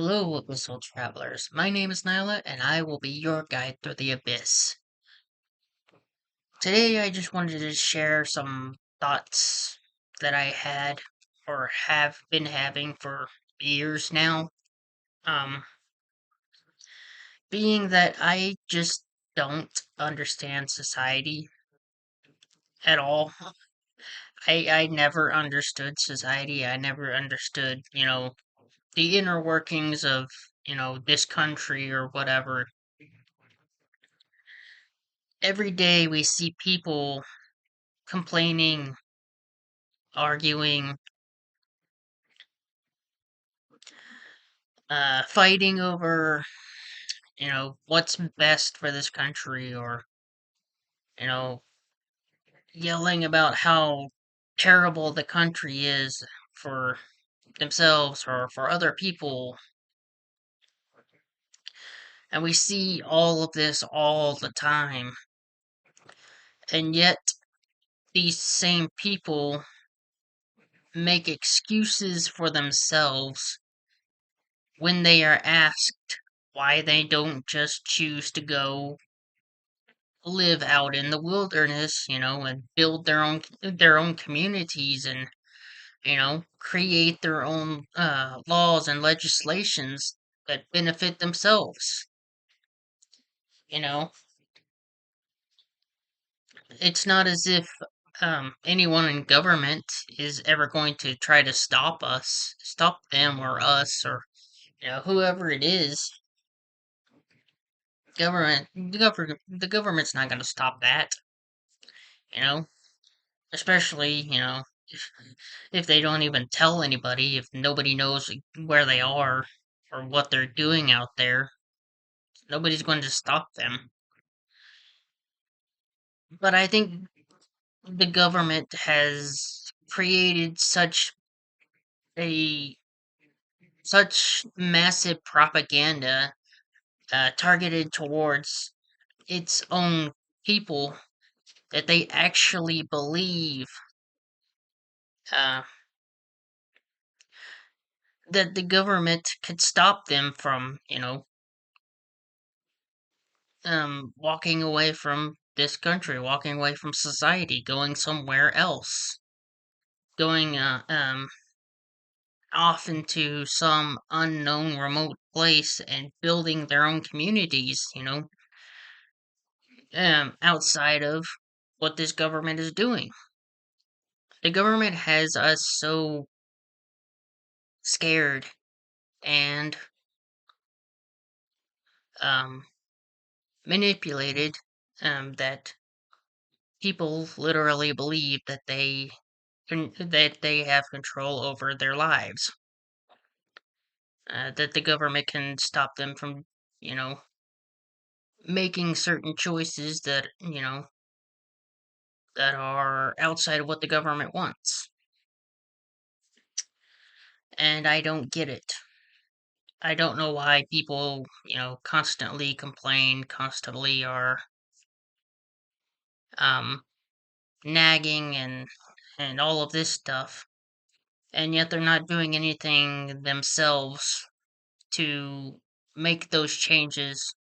Hello, Abyssal Travelers. My name is Nyla, and I will be your guide through the abyss. Today, I just wanted to share some thoughts that I had or have been having for years now. Um, Being that I just don't understand society at all. I never understood society. I never understood, the inner workings of, this country or whatever. Every day we see people complaining, arguing, fighting over, what's best for this country, or, you know, yelling about how terrible the country is for themselves or for other people. And we see all of this all the time. And yet, these same people make excuses for themselves when they are asked why they don't just choose to go live out in the wilderness, and build their own communities and, create their own laws and legislations that benefit themselves. You know, it's not as if anyone in government is ever going to try to stop them or us or whoever it is. The government's not going to stop that. You know, especially if they don't even tell anybody, if nobody knows where they are or what they're doing out there, nobody's going to stop them. But I think the government has created a such massive propaganda targeted towards its own people that they actually believe uh, that the government could stop them from, walking away from this country, walking away from society, going somewhere else, going off into some unknown remote place and building their own communities, outside of what this government is doing. The government has us so scared and um, manipulated that people literally believe that they have control over their lives, that the government can stop them from, you know, making certain choices that, that are outside of what the government wants. And I don't get it. I don't know why people, constantly complain, constantly are um nagging and all of this stuff. And yet they're not doing anything themselves to make those changes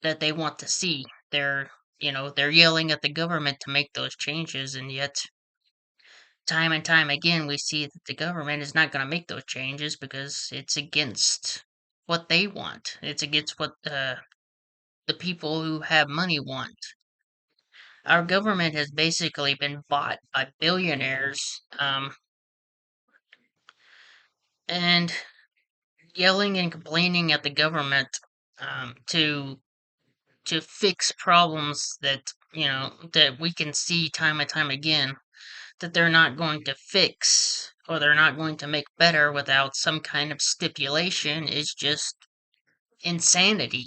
that they want to see. They're yelling at the government to make those changes, and yet time and time again we see that the government is not going to make those changes because it's against what they want. It's against what the people who have money want. Our government has basically been bought by billionaires, and yelling and complaining at the government to fix problems that that we can see time and time again that they're not going to fix or they're not going to make better without some kind of stipulation is just insanity.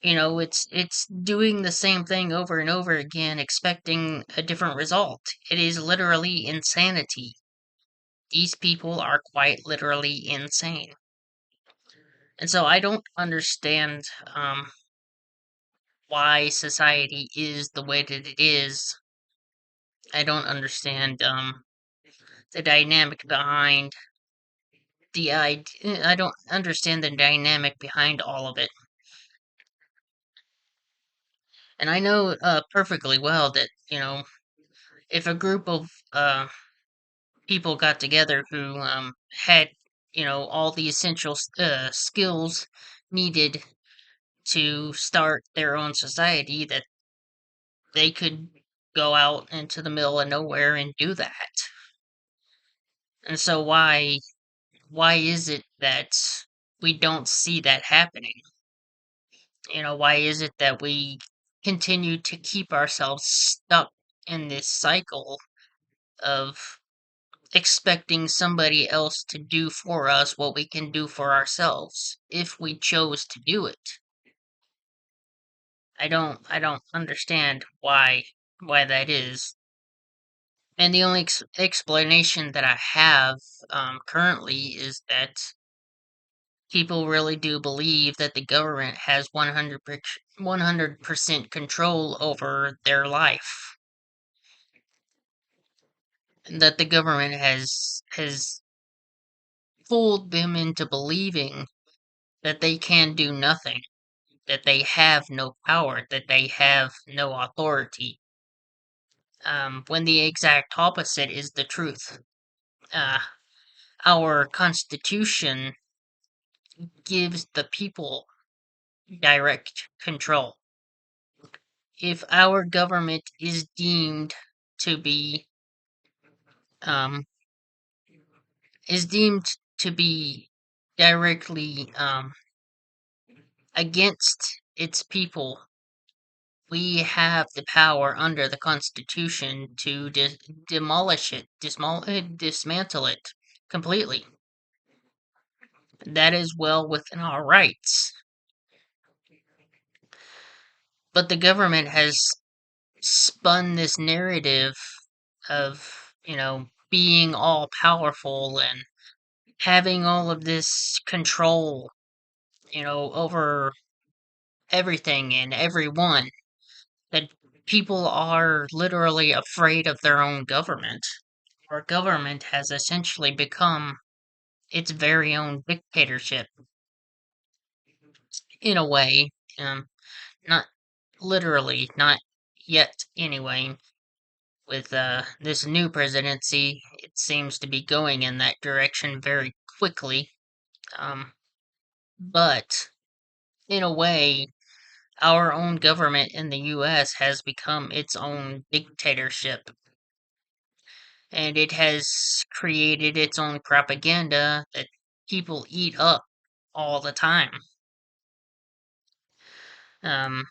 It's doing the same thing over and over again expecting a different result. It is literally insanity. These people are quite literally insane. And so I don't understand why society is the way that it is. I don't understand the dynamic behind I don't understand the dynamic behind all of it. And I know perfectly well that, if a group of people got together who had, all the essential skills needed to start their own society, that they could go out into the middle of nowhere and do that. And so why is it that we don't see that happening? Why is it that we continue to keep ourselves stuck in this cycle of expecting somebody else to do for us what we can do for ourselves if we chose to do it? I don't understand why that is. And the only explanation that I have currently is that people really do believe that the government has 100% control over their life, and that the government has fooled them into believing that they can do nothing, that they have no power, that they have no authority, when the exact opposite is the truth. Uh, our Constitution gives the people direct control. If our government to be um, is deemed to be directly against its people, we have the power under the Constitution to demolish it, dismantle it completely. That is well within our rights. But the government has spun this narrative of, being all powerful and having all of this control, over everything and everyone, that people are literally afraid of their own government. Our government has essentially become its very own dictatorship, in a way. Not literally, not yet, anyway. With this new presidency, it seems to be going in that direction very quickly. Um, but in a way, our own government in the US has become its own dictatorship, and it has created its own propaganda that people eat up all the time. Um,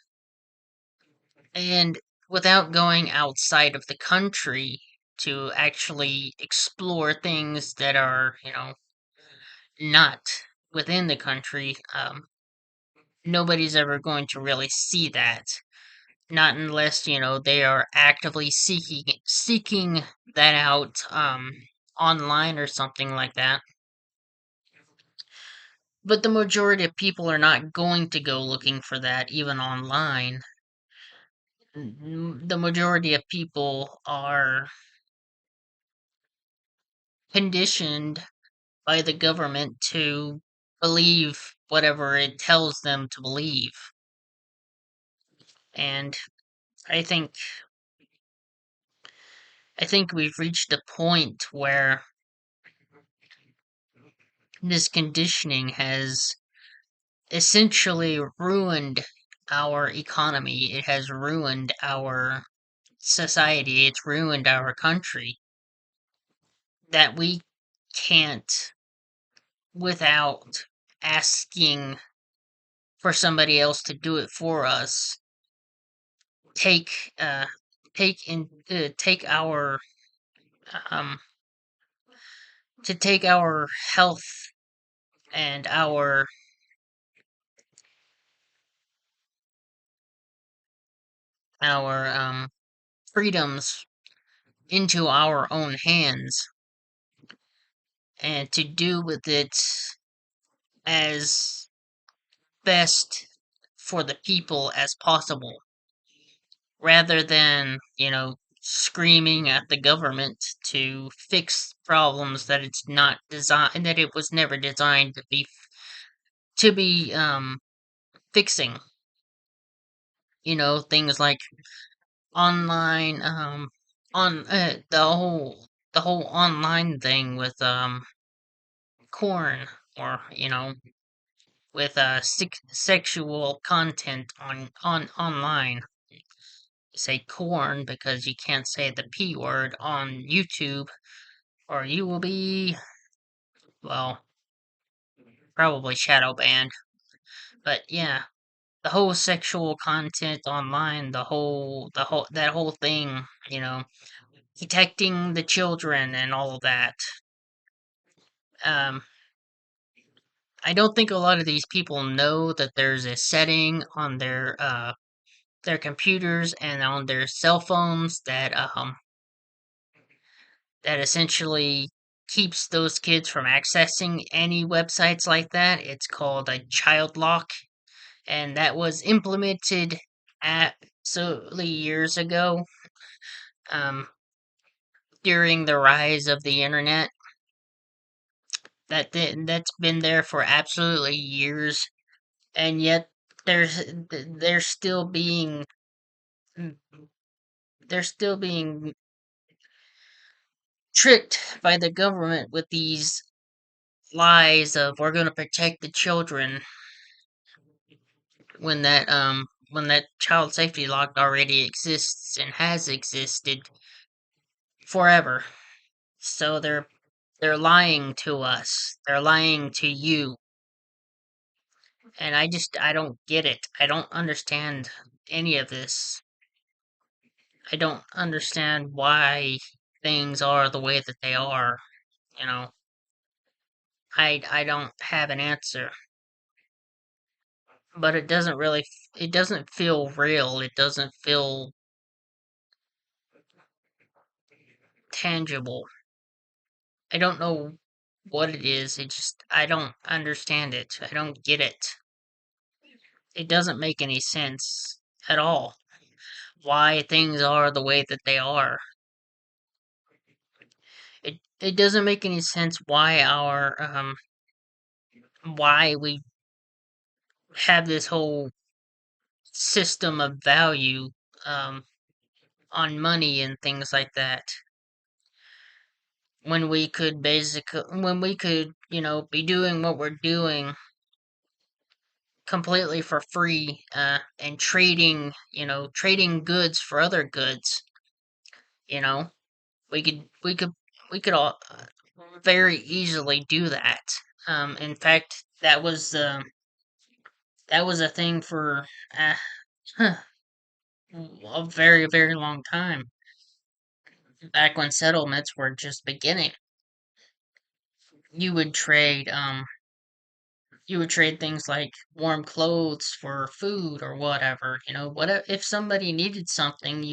and without going outside of the country to actually explore things that are, not within the country, nobody's ever going to really see that. Not unless, they are actively seeking that out online or something like that. But the majority of people are not going to go looking for that even online. The majority of people are conditioned by the government to believe whatever it tells them to believe. And I think I think we've reached a point where this conditioning has essentially ruined our economy. It has ruined our society. It's ruined our country. That we can't, without asking for somebody else to do it for us, take take our um take our health and our freedoms into our own hands, and to do with it as best for the people as possible, rather than, screaming at the government to fix problems that it's not designed that it was never designed to be fixing. Things like online on the whole online thing with corn, or with sexual content on online. Say corn because you can't say the P word on YouTube, or you will be, well, probably shadow banned. But yeah, the whole sexual content online, that whole thing, protecting the children and all of that. Um, I don't think a lot of these people know that there's a setting on their computers and on their cell phones that essentially keeps those kids from accessing any websites like that. It's called a child lock, and that was implemented absolutely years ago, um, during the rise of the internet. That's been there for absolutely years, and yet there's they're still being they're still being tricked by the government with these lies of we're going to protect the children, when that child safety lock already exists and has existed forever. So they're lying to us. They're lying to you. And I don't get it. I don't understand any of this. I don't understand why things are the way that they are, you know. I don't have an answer. But it doesn't feel real. It doesn't feel tangible. I don't know what it is. I don't understand it. I don't get it. It doesn't make any sense at all. Why things are the way that they are. It doesn't make any sense why we have this whole system of value um on money and things like that, when we could, be doing what we're doing completely for free, and trading goods for other goods. you know we could all very easily do that. In fact, that was a thing for uh, a very, very long time, back when settlements were just beginning. You would trade um you would trade things like warm clothes for food or whatever. If somebody needed something,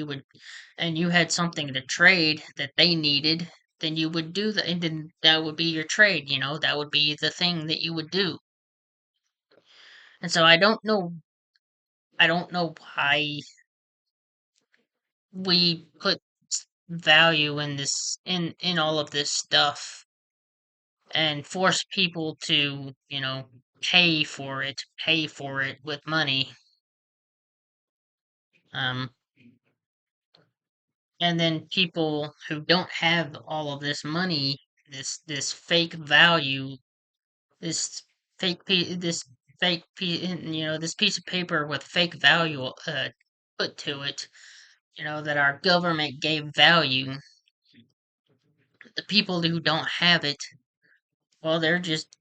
and you had something to trade that they needed, then you would do that, and then that would be your trade. That would be the thing that you would do. And so I don't know why we put value in this in all of this stuff, and force people to, pay for it with money. Um, and then people who don't have all of this money, this fake value, this this this piece of paper with fake value put to it, that our government gave value. The people who don't have it, well, they're just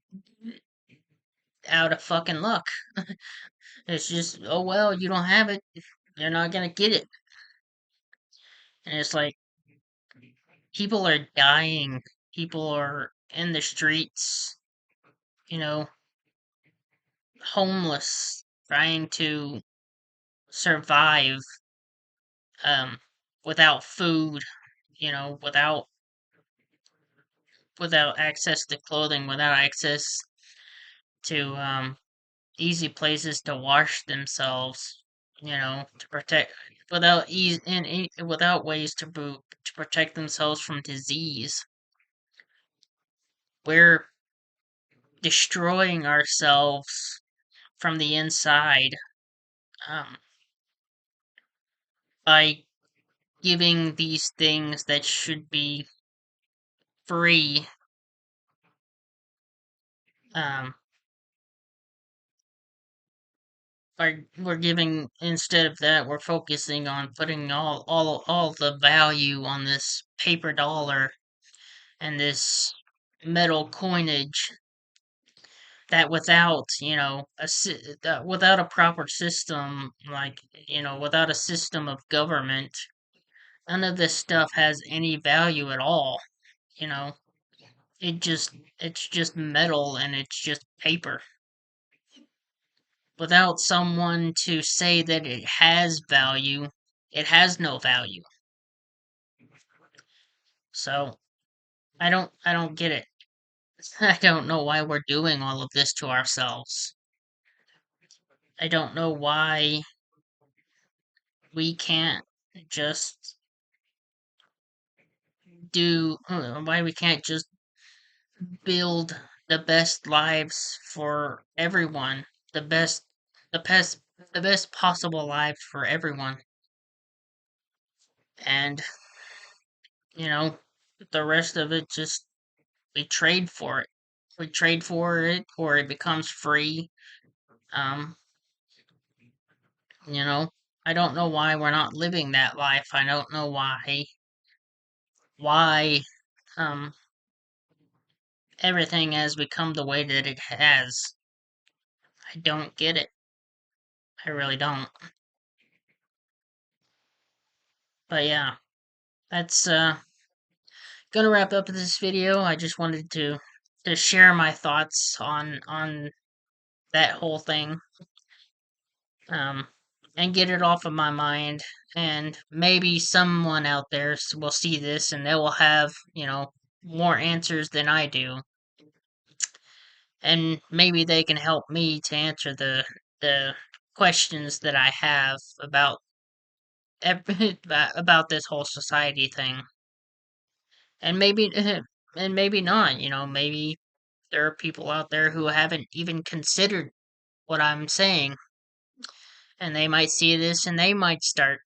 out of fucking luck. It's just, oh well, you don't have it, you're not gonna get it. And it's like, people are dying, people are in the streets, you know, homeless, trying to survive, um, without food, without access to clothing, without access to easy places to wash themselves. to protect without ease and without ways to protect themselves from disease. We're destroying ourselves from the inside um, by giving these things that should be free. Um, we're giving instead of that, we're focusing on putting all the value on this paper dollar and this metal coinage that without without a proper system, like without a system of government, none of this stuff has any value at all. you know it's just metal and it's just paper. Without someone to say that it has value, it has no value. So I don't get it. I don't know why we're doing all of this to ourselves. I don't know we can't just why we can't just build the best lives for everyone, the best the best the best possible lives for everyone. And you know the rest of it, just we trade for it. We trade for it, or it becomes free. um you know I don't know why we're not living that life. I don't know why um everything has become the way that it has. I don't get it. I really don't. But yeah, that's gonna wrap up this video. I just wanted to share my thoughts on that whole thing, um, and get it off of my mind. And maybe someone out there will see this and they will have more answers than I do, and maybe they can help me to answer the questions that I have about about this whole society thing. And maybe and maybe not. Maybe there are people out there who haven't even considered what I'm saying, and they might see this and they might start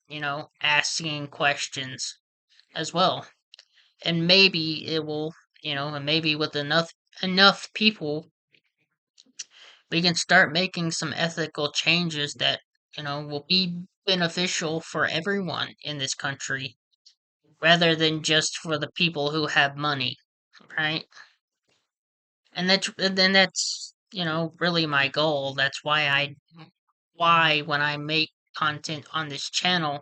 asking questions as well. And maybe it will, and maybe with enough people, we can start making some ethical changes that will be beneficial for everyone in this country, rather than just for the people who have money, right? And that's really my goal. That's why when I make content on this channel,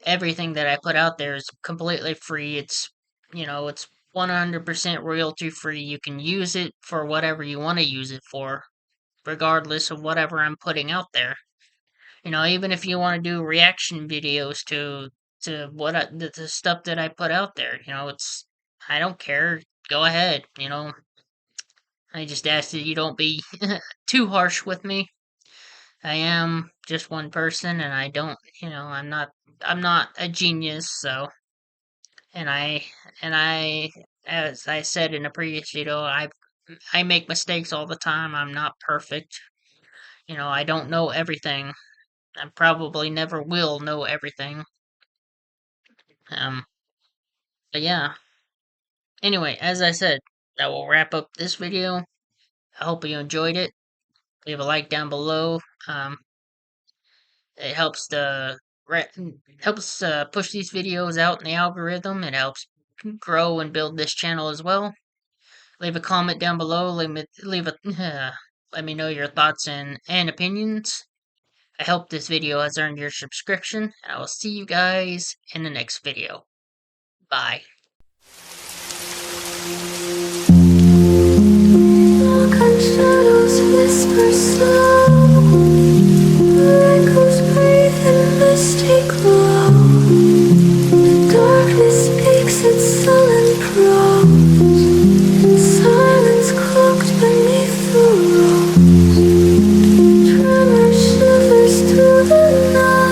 everything that I put out there is completely free. It's 100% royalty free. You can use it for whatever you want to use it for, regardless of whatever I'm putting out there. Even if you want to do reaction videos to the stuff that I put out there, it's I don't care. Go ahead. I just ask that you don't be too harsh with me. I am just one person, and I don't, I'm not a genius. So, and I, as I said in a previous video, I make mistakes all the time. I'm not perfect. I don't know everything. I probably never will know everything. Um, but yeah. Anyway, as I said, that will wrap up this video. I hope you enjoyed it. Leave a like down below. It helps helps push these videos out in the algorithm. It helps grow and build this channel as well. Leave a comment down below. Let me know your thoughts and opinions. I hope this video has earned your subscription, and I will see you guys in the next video. Bye. Shadows whisper slow, echoes breathe in misty glow. Darkness speaks its sullen prose, silence cloaked beneath the rose. Tremor shivers through the night.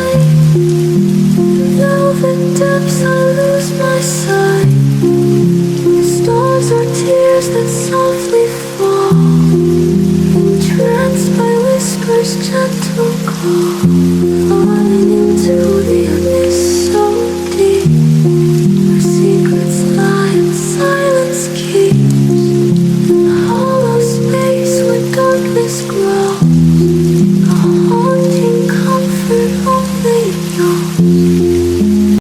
that softly fall, entranced by whispers gentle call.